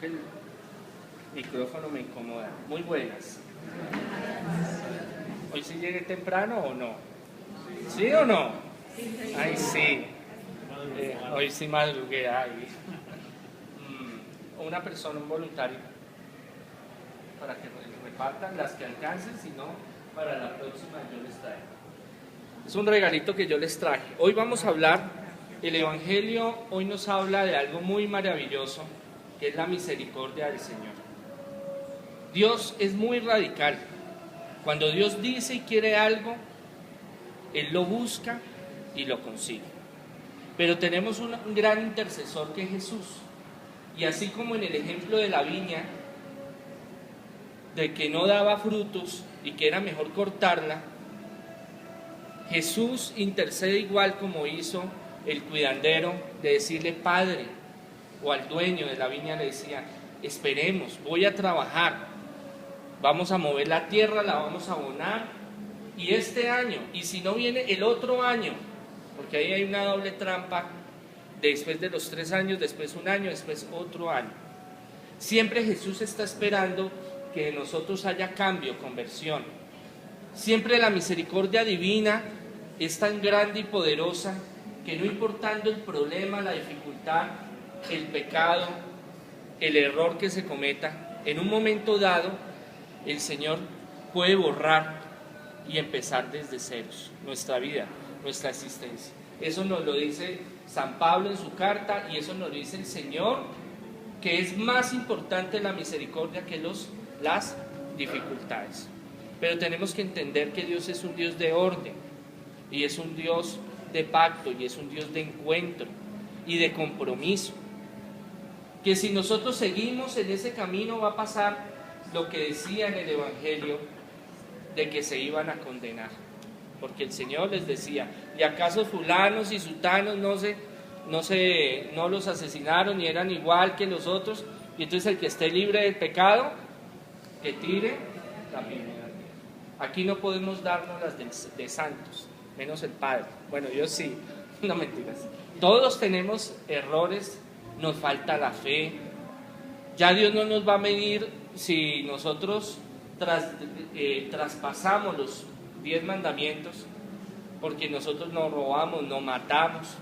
que el micrófono me incomoda. Muy buenas. ¿Hoy sí llegué temprano o no? ¿Sí o no? Ay, sí. Hoy sí madrugué. Ay. Una persona, un voluntario, para que repartan las que alcancen, si no, para la próxima yo les traigo. Es un regalito que yo les traje. Hoy vamos a hablar, el Evangelio hoy nos habla de algo muy maravilloso, que es la misericordia del Señor. Dios es muy radical. Cuando Dios dice y quiere algo, Él lo busca y lo consigue. Pero tenemos un gran intercesor que es Jesús. Y así como en el ejemplo de la viña, de que no daba frutos y que era mejor cortarla, Jesús intercede igual como hizo el cuidandero, de decirle Padre, o al dueño de la viña le decía, esperemos, voy a trabajar, vamos a mover la tierra, la vamos a abonar, y este año, y si no viene el otro año, porque ahí hay una doble trampa, después de los 3 años, después un año, después otro año. Siempre Jesús está esperando que de nosotros haya cambio, conversión. Siempre la misericordia divina es tan grande y poderosa que no importando el problema, la dificultad, el pecado, el error que se cometa, en un momento dado, el Señor puede borrar y empezar desde ceros nuestra vida, nuestra existencia. Eso nos lo dice San Pablo en su carta y eso nos lo dice el Señor, que es más importante la misericordia que las dificultades. Pero tenemos que entender que Dios es un Dios de orden y es un Dios de pacto y es un Dios de encuentro y de compromiso. Que si nosotros seguimos en ese camino va a pasar lo que decía en el Evangelio de que se iban a condenar. Porque el Señor les decía, ¿y acaso fulanos y sutanos no los asesinaron y eran igual que los otros? Y entonces el que esté libre del pecado, que tire la primera piedra. Aquí no podemos darnos las de santos, menos el Padre. Bueno, yo sí, no mentiras. Todos tenemos errores, nos falta la fe. Ya Dios no nos va a medir si nosotros traspasamos los 10 mandamientos, porque nosotros no robamos, no matamos,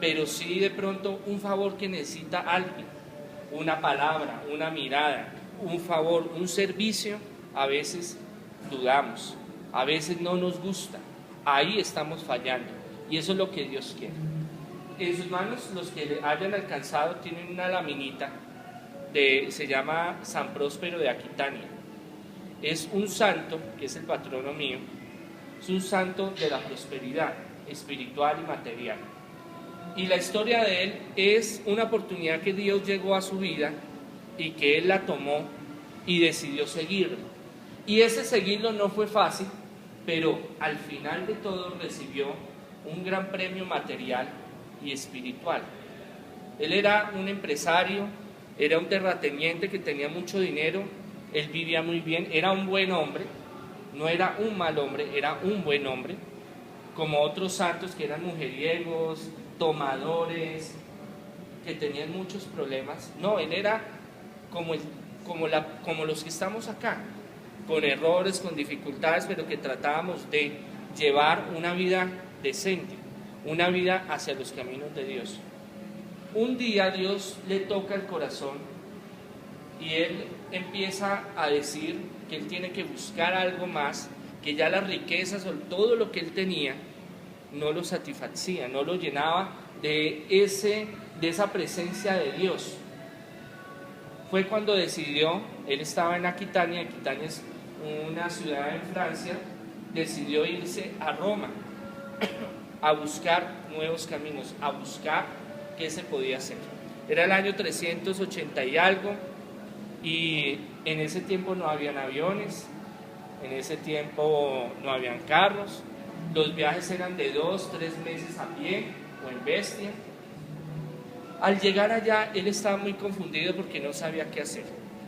pero sí de pronto un favor que necesita alguien, una palabra, una mirada, un favor, un servicio, a veces dudamos, a veces no nos gusta, ahí estamos fallando, y eso es lo que Dios quiere. En sus manos, los que le hayan alcanzado, tienen una laminita, se llama San Próspero de Aquitania. Es un santo, que es el patrono mío, es un santo de la prosperidad espiritual y material. Y la historia de él es una oportunidad que Dios llegó a su vida y que él la tomó y decidió seguirlo. Y ese seguirlo no fue fácil, pero al final de todo recibió un gran premio material y espiritual. Él era un empresario, era un terrateniente que tenía mucho dinero, él vivía muy bien, era un buen hombre, no era un mal hombre, era un buen hombre, como otros santos que eran mujeriegos, tomadores, que tenían muchos problemas. No, él era como los que estamos acá, con errores, con dificultades, pero que tratábamos de llevar una vida decente, una vida hacia los caminos de Dios. Un día Dios le toca el corazón y él empieza a decir que él tiene que buscar algo más, que ya las riquezas o todo lo que él tenía no lo satisfacía, no lo llenaba de esa presencia de Dios. Fue cuando decidió, él estaba en Aquitania, Aquitania es una ciudad en Francia, decidió irse a Roma a buscar nuevos caminos, a buscar qué se podía hacer. Era el año 380 y algo, y en ese tiempo no habían aviones, en ese tiempo no habían carros, los viajes eran de 2-3 meses a pie o en bestia. Al llegar allá, él estaba muy confundido porque no sabía qué hacer.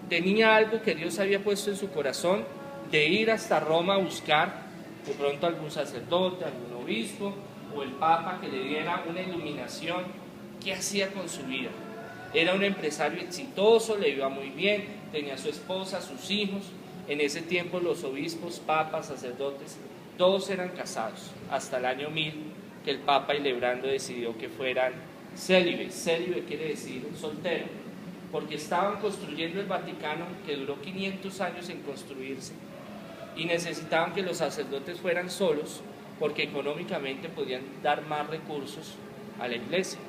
Tenía algo que Dios había puesto en su corazón de ir hasta Roma a buscar de pronto algún sacerdote, algún obispo o el Papa que le diera una iluminación. ¿Qué hacía con su vida? Era un empresario exitoso, le iba muy bien, tenía su esposa, sus hijos. En ese tiempo los obispos, papas, sacerdotes, todos eran casados, hasta el año 1000, que el Papa Hildebrando decidió que fueran célibes. Célibe quiere decir soltero, porque estaban construyendo el Vaticano, que duró 500 años en construirse, y necesitaban que los sacerdotes fueran solos, porque económicamente podían dar más recursos a la iglesia.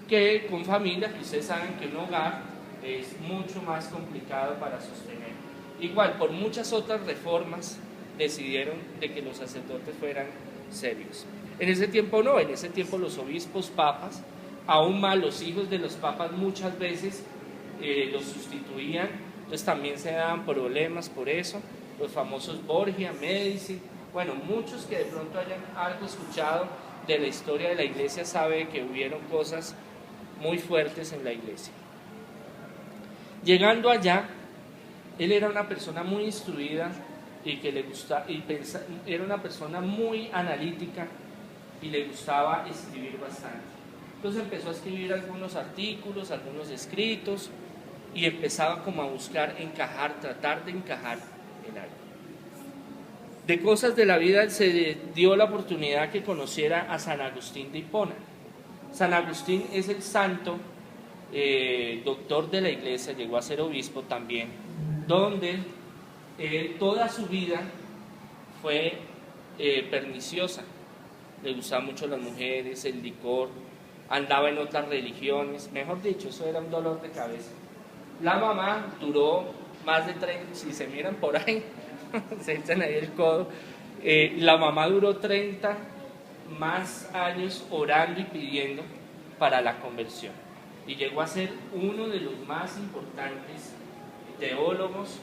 Que con familia, que ustedes saben que un hogar es mucho más complicado para sostener. Igual, por muchas otras reformas, decidieron de que los sacerdotes fueran serios. En ese tiempo no, en ese tiempo los obispos, papas, aún más los hijos de los papas muchas veces los sustituían, entonces también se daban problemas por eso, los famosos Borgia, Médici, bueno, muchos que de pronto hayan algo escuchado de la historia de la iglesia saben que hubieron cosas muy fuertes en la iglesia. Llegando allá, él era una persona muy instruida y que le gustaba, era una persona muy analítica y le gustaba escribir bastante. Entonces empezó a escribir algunos artículos, algunos escritos y empezaba como a buscar encajar, tratar de encajar en algo. De cosas de la vida se dio la oportunidad que conociera a San Agustín de Hipona. San Agustín es el santo doctor de la iglesia, llegó a ser obispo también, donde toda su vida fue perniciosa. Le gustaban mucho las mujeres, el licor, andaba en otras religiones, mejor dicho, eso era un dolor de cabeza. La mamá duró más de 30, si se miran por ahí, se echan ahí el codo, la mamá duró 30 más años orando y pidiendo para la conversión. Y llegó a ser uno de los más importantes teólogos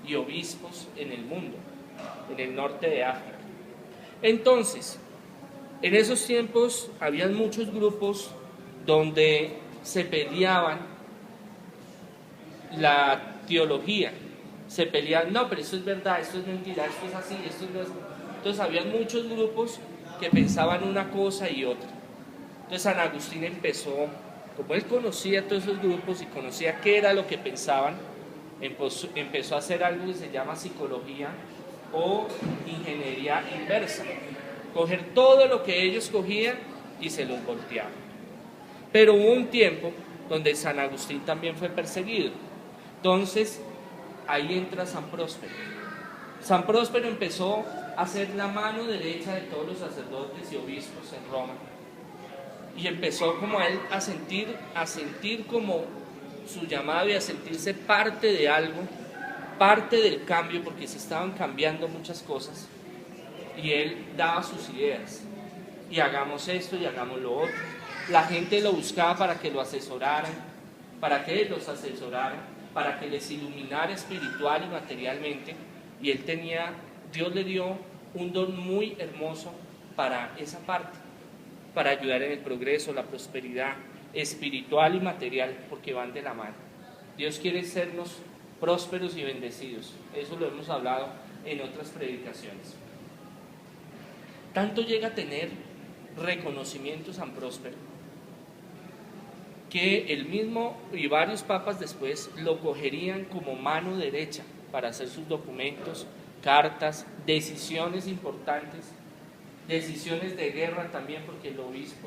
y obispos en el mundo, en el norte de África. Entonces, en esos tiempos había muchos grupos donde se peleaban la teología, se peleaban, no, pero esto es verdad, esto es mentira, esto es así, esto es así. Entonces había muchos grupos que pensaban una cosa y otra. Entonces San Agustín empezó, como él conocía todos esos grupos y conocía qué era lo que pensaban, empezó a hacer algo que se llama psicología o ingeniería inversa. Coger todo lo que ellos cogían y se los volteaban. Pero hubo un tiempo donde San Agustín también fue perseguido. Entonces, ahí entra San Próspero. San Próspero empezó a ser la mano derecha de todos los sacerdotes y obispos en Roma. Y empezó como él a sentir como su llamado y a sentirse parte de algo, parte del cambio, porque se estaban cambiando muchas cosas. Y él daba sus ideas, y hagamos esto y hagamos lo otro. La gente lo buscaba para que lo asesoraran, para que él los asesorara, para que les iluminara espiritual y materialmente, y Dios le dio un don muy hermoso para esa parte, para ayudar en el progreso, la prosperidad espiritual y material, porque van de la mano. Dios quiere sernos prósperos y bendecidos, eso lo hemos hablado en otras predicaciones. Tanto llega a tener reconocimiento San Próspero, que el mismo y varios papas después lo cogerían como mano derecha para hacer sus documentos, cartas, decisiones importantes, decisiones de guerra también, porque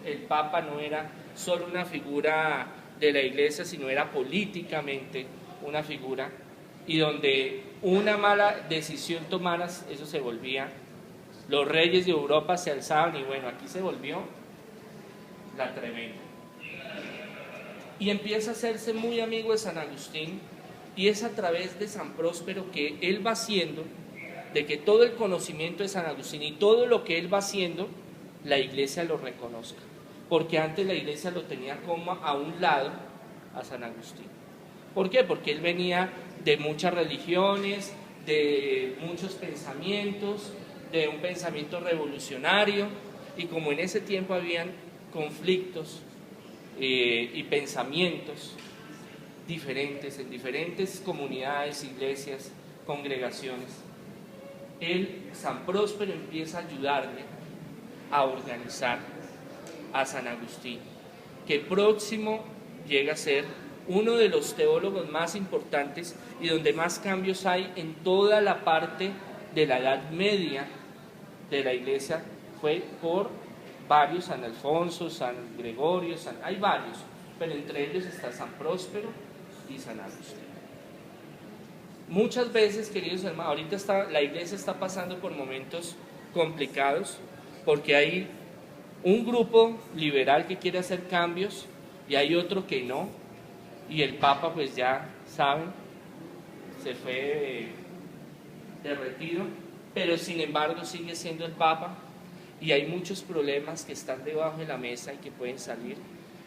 el papa no era solo una figura de la iglesia, sino era políticamente una figura, y donde una mala decisión tomada, eso se volvía. Los reyes de Europa se alzaban y bueno, aquí se volvió la tremenda. Y empieza a hacerse muy amigo de San Agustín, y es a través de San Próspero que él va haciendo de que todo el conocimiento de San Agustín y todo lo que él va haciendo, la iglesia lo reconozca. Porque antes la iglesia lo tenía como a un lado a San Agustín. ¿Por qué? Porque él venía de muchas religiones, de muchos pensamientos, de un pensamiento revolucionario, y como en ese tiempo habían conflictos y pensamientos diferentes en diferentes comunidades, iglesias, congregaciones, San Próspero empieza a ayudarle a organizar a San Agustín, que próximo llega a ser uno de los teólogos más importantes y donde más cambios hay en toda la parte de la Edad Media de la Iglesia. Fue por varios, San Alfonso, San Gregorio, hay varios, pero entre ellos está San Próspero y San Agustín. Muchas veces, queridos hermanos, ahorita la Iglesia está pasando por momentos complicados porque hay un grupo liberal que quiere hacer cambios y hay otro que no, y el Papa, pues ya saben, se fue de retiro, pero sin embargo sigue siendo el Papa y hay muchos problemas que están debajo de la mesa y que pueden salir.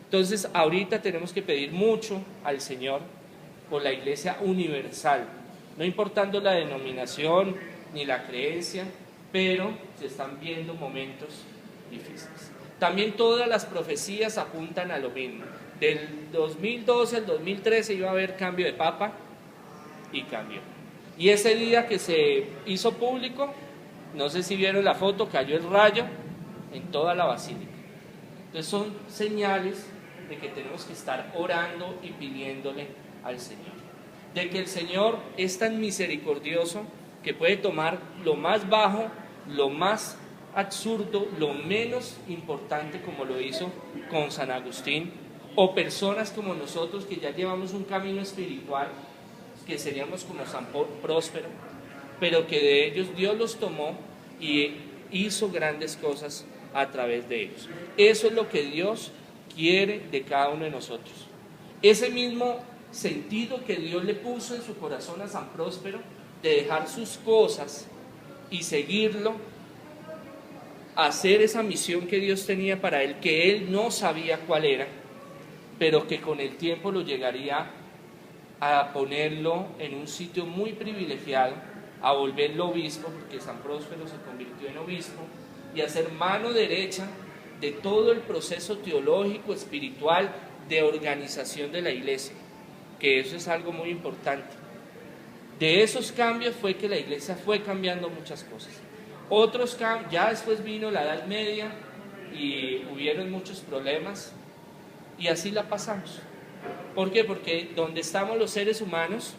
Entonces ahorita tenemos que pedir mucho al Señor por la Iglesia universal, no importando la denominación ni la creencia, pero se están viendo momentos difíciles. También todas las profecías apuntan a lo mismo. Del 2012 al 2013 iba a haber cambio de Papa y cambió. Y ese día que se hizo público, no sé si vieron la foto, cayó el rayo en toda la basílica. Entonces son señales de que tenemos que estar orando y pidiéndole al Señor. De que el Señor es tan misericordioso que puede tomar lo más bajo, lo más absurdo, lo menos importante, como lo hizo con San Agustín, o personas como nosotros que ya llevamos un camino espiritual, que seríamos como San Próspero, pero que de ellos Dios los tomó y hizo grandes cosas a través de ellos. Eso es lo que Dios quiere de cada uno de nosotros. Ese mismo sentido que Dios le puso en su corazón a San Próspero, de dejar sus cosas y seguirlo, hacer esa misión que Dios tenía para él, que él no sabía cuál era, pero que con el tiempo lo llegaría a ponerlo en un sitio muy privilegiado, a volverlo obispo, porque San Próspero se convirtió en obispo, y a ser mano derecha de todo el proceso teológico, espiritual, de organización de la Iglesia, que eso es algo muy importante. De esos cambios fue que la Iglesia fue cambiando muchas cosas. Otros cambios, ya después vino la Edad Media y hubieron muchos problemas y así la pasamos. ¿Por qué? Porque donde estamos los seres humanos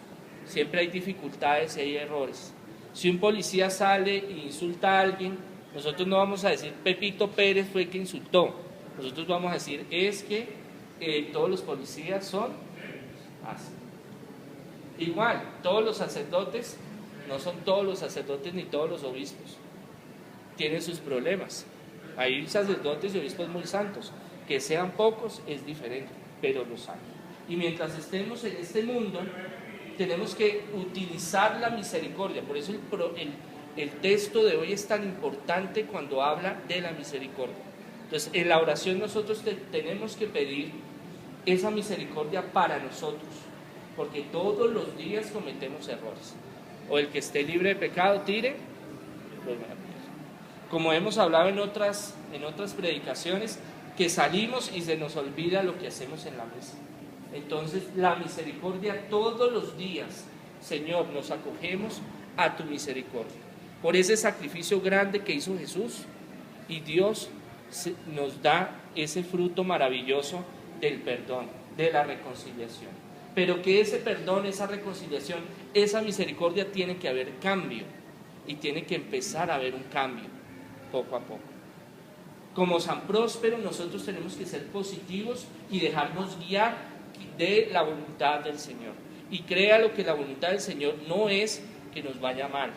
siempre hay dificultades y hay errores. Si un policía sale e insulta a alguien, nosotros no vamos a decir Pepito Pérez fue el que insultó. Nosotros vamos a decir es que todos los policías son así. Igual, todos los sacerdotes, no son todos los sacerdotes ni todos los obispos, tienen sus problemas. Hay sacerdotes y obispos muy santos, que sean pocos es diferente, pero los hay. Y mientras estemos en este mundo, tenemos que utilizar la misericordia. Por eso el texto de hoy es tan importante cuando habla de la misericordia. Entonces, en la oración nosotros tenemos que pedir esa misericordia para nosotros, porque todos los días cometemos errores. O el que esté libre de pecado, tire los martillos. Como hemos hablado en otras predicaciones, que salimos y se nos olvida lo que hacemos en la mesa. Entonces, la misericordia todos los días, Señor, nos acogemos a tu misericordia. Por ese sacrificio grande que hizo Jesús, y Dios nos da ese fruto maravilloso del perdón, de la reconciliación. Pero que ese perdón, esa reconciliación, esa misericordia tiene que haber cambio, y tiene que empezar a haber un cambio, poco a poco. Como San Próspero, nosotros tenemos que ser positivos y dejarnos guiar de la voluntad del Señor. Y créalo que la voluntad del Señor no es que nos vaya mal,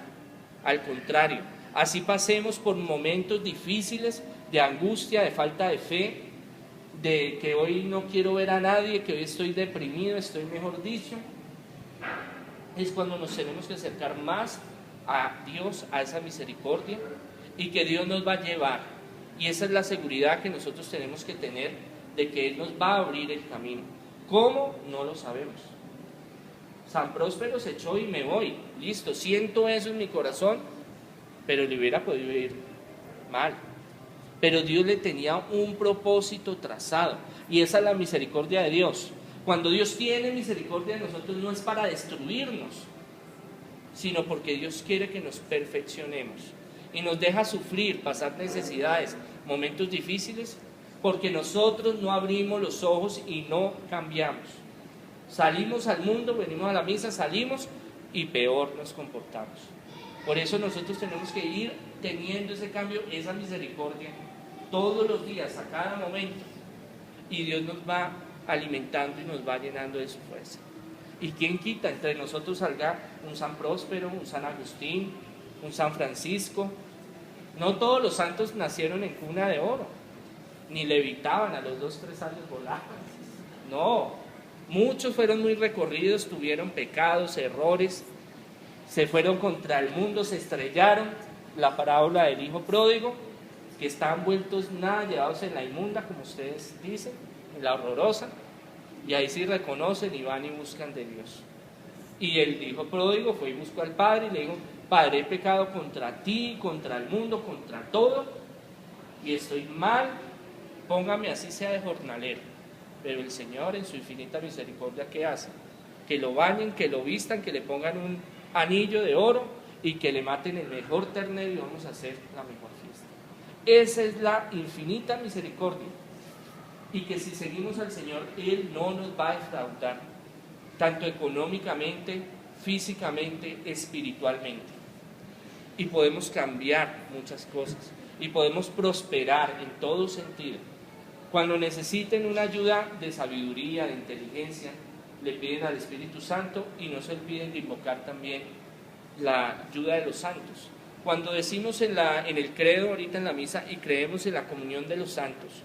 al contrario, así pasemos por momentos difíciles de angustia, de falta de fe, de que hoy no quiero ver a nadie, que hoy estoy deprimido, estoy mejor dicho, es cuando nos tenemos que acercar más a Dios, a esa misericordia, y que Dios nos va a llevar. Y esa es la seguridad que nosotros tenemos que tener de que Él nos va a abrir el camino. ¿Cómo? No lo sabemos. San Próspero se echó y me voy, listo, siento eso en mi corazón, pero le hubiera podido ir mal. Pero Dios le tenía un propósito trazado, y esa es la misericordia de Dios. Cuando Dios tiene misericordia de nosotros no es para destruirnos, sino porque Dios quiere que nos perfeccionemos y nos deja sufrir, pasar necesidades, momentos difíciles, porque nosotros no abrimos los ojos y no cambiamos. Salimos al mundo, venimos a la misa, salimos y peor nos comportamos. Por eso nosotros tenemos que ir teniendo ese cambio, esa misericordia, todos los días, a cada momento. Y Dios nos va alimentando y nos va llenando de su fuerza. ¿Y quién quita? Entre nosotros salga un San Próspero, un San Agustín, un San Francisco. No todos los santos nacieron en cuna de oro, ni levitaban, a los 2, 3 años volaban. No, muchos fueron muy recorridos, tuvieron pecados, errores, se fueron contra el mundo, se estrellaron. La parábola del hijo pródigo, que estaban vueltos nada, llevados en la inmunda, como ustedes dicen, en la horrorosa, y ahí sí reconocen y van y buscan de Dios. Y el hijo pródigo fue y buscó al padre y le dijo: Padre, he pecado contra ti, contra el mundo, contra todo, y estoy mal, póngame así sea de jornalero. Pero el Señor, en su infinita misericordia, ¿qué hace? Que lo bañen, que lo vistan, que le pongan un anillo de oro y que le maten el mejor ternero y vamos a hacer la mejor fiesta. Esa es la infinita misericordia, y que si seguimos al Señor, Él no nos va a defraudar, tanto económicamente, físicamente, espiritualmente. Y podemos cambiar muchas cosas, y podemos prosperar en todo sentido. Cuando necesiten una ayuda de sabiduría, de inteligencia, le piden al Espíritu Santo, y no se olviden de invocar también la ayuda de los santos. Cuando decimos en el credo ahorita en la misa y creemos en la comunión de los santos,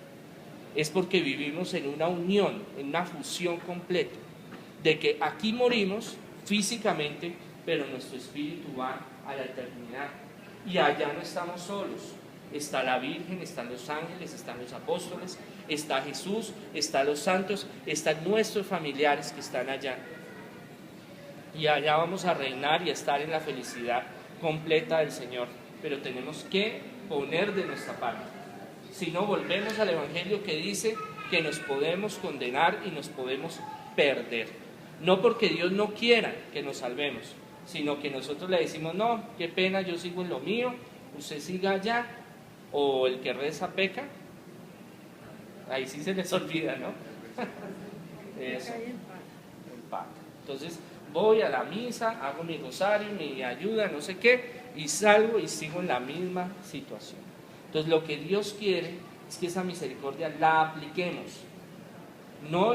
es porque vivimos en una unión, en una fusión completa, de que aquí morimos físicamente, pero nuestro espíritu va a la eternidad, y allá no estamos solos. Está la Virgen, están los ángeles, están los apóstoles, está Jesús, están los santos, están nuestros familiares que están allá. Y allá vamos a reinar y a estar en la felicidad completa del Señor. Pero tenemos que poner de nuestra parte. Si no, volvemos al Evangelio que dice que nos podemos condenar y nos podemos perder. No porque Dios no quiera que nos salvemos, sino que nosotros le decimos: no, qué pena, yo sigo en lo mío, usted siga allá. O el que reza peca, ahí sí se les olvida, ¿no? Eso, empata. Entonces voy a la misa, hago mi rosario, mi ayuda, no sé qué, y salgo y sigo en la misma situación. Entonces lo que Dios quiere es que esa misericordia la apliquemos. No,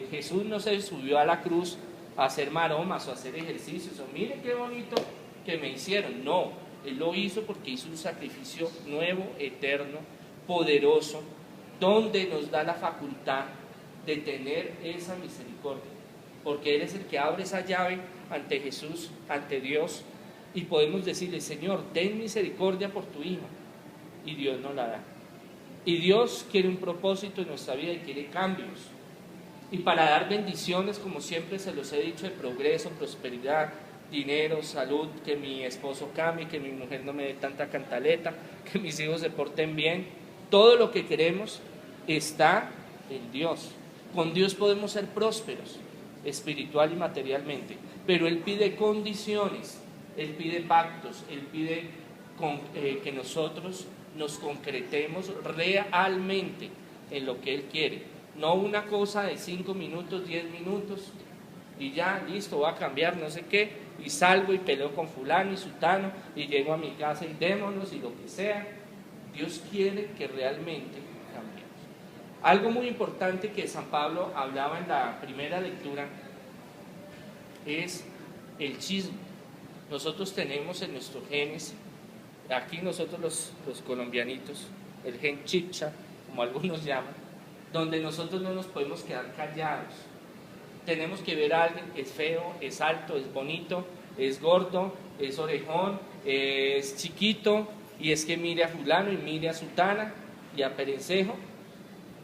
Jesús no se subió a la cruz a hacer maromas o a hacer ejercicios, o mire qué bonito que me hicieron. No, Él lo hizo porque hizo un sacrificio nuevo, eterno, poderoso, donde nos da la facultad de tener esa misericordia, porque Él es el que abre esa llave ante Jesús, ante Dios, y podemos decirle: Señor, ten misericordia por tu Hijo, y Dios nos la da. Y Dios quiere un propósito en nuestra vida y quiere cambios, y para dar bendiciones, como siempre se los he dicho, de progreso, prosperidad, dinero, salud, que mi esposo cambie, que mi mujer no me dé tanta cantaleta, que mis hijos se porten bien. Todo lo que queremos está en Dios. Con Dios podemos ser prósperos, espiritual y materialmente, pero Él pide condiciones, Él pide pactos, Él pide que nosotros nos concretemos realmente en lo que Él quiere. No una cosa de 5 minutos, 10 minutos, y ya, listo, voy a cambiar, no sé qué, y salgo y peleo con fulano y sutano, y llego a mi casa y démonos, y lo que sea. Dios quiere que realmente cambiemos. Algo muy importante que San Pablo hablaba en la primera lectura es el chisme. Nosotros tenemos en nuestros genes, aquí nosotros los colombianitos, el gen chicha, como algunos llaman, donde nosotros no nos podemos quedar callados. Tenemos que ver a alguien: es feo, es alto, es bonito, es gordo, es orejón, es chiquito, y es que mire a fulano y mire a sutana y a perencejo.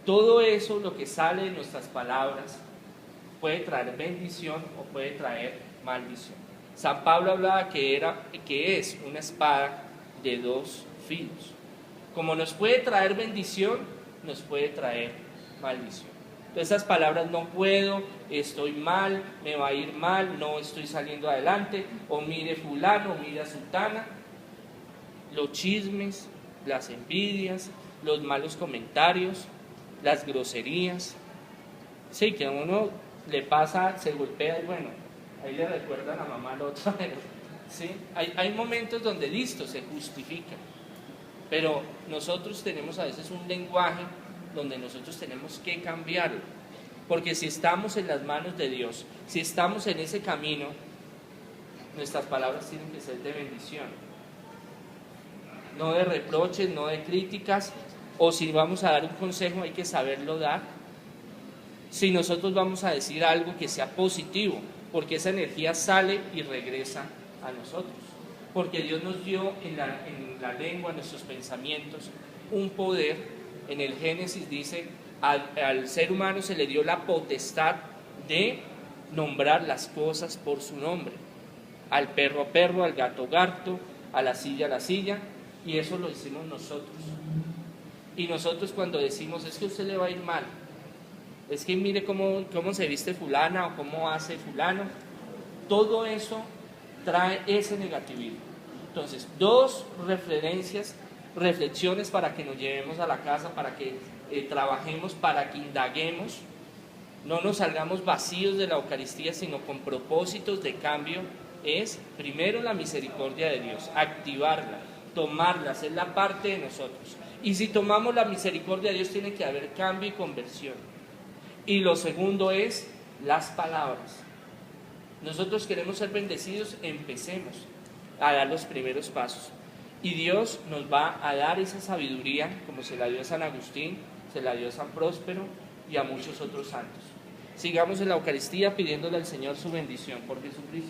Todo eso, lo que sale de nuestras palabras, puede traer bendición o puede traer maldición. San Pablo hablaba que es una espada de 2 filos. Como nos puede traer bendición, nos puede traer maldición. Esas palabras: no puedo, estoy mal, me va a ir mal, no estoy saliendo adelante, o mire fulano, o mire a sutana. Los chismes, las envidias, los malos comentarios, las groserías. Sí, que a uno le pasa, se golpea y bueno, ahí le recuerda a la mamá al otro, pero, ¿sí? Hay momentos donde listo, se justifica, pero nosotros tenemos a veces un lenguaje donde nosotros tenemos que cambiarlo, porque si estamos en las manos de Dios, si estamos en ese camino, nuestras palabras tienen que ser de bendición, no de reproches, no de críticas, o si vamos a dar un consejo hay que saberlo dar. Si nosotros vamos a decir algo que sea positivo, porque esa energía sale y regresa a nosotros, porque Dios nos dio en la lengua, en nuestros pensamientos, un poder. En el Génesis dice, al ser humano se le dio la potestad de nombrar las cosas por su nombre, al perro, al gato, a la silla, y eso lo hicimos nosotros. Y nosotros cuando decimos, es que a usted le va a ir mal, es que mire cómo se viste fulana o cómo hace fulano, todo eso trae ese negativismo. Entonces, dos reflexiones para que nos llevemos a la casa, para que trabajemos, para que indaguemos, no nos salgamos vacíos de la Eucaristía, sino con propósitos de cambio, es primero la misericordia de Dios, activarla, tomarla, hacerla parte de nosotros. Y si tomamos la misericordia de Dios, tiene que haber cambio y conversión. Y lo segundo es las palabras. Nosotros queremos ser bendecidos, empecemos a dar los primeros pasos. Y Dios nos va a dar esa sabiduría, como se la dio a San Agustín, se la dio a San Próspero y a muchos otros santos. Sigamos en la Eucaristía pidiéndole al Señor su bendición por Jesucristo.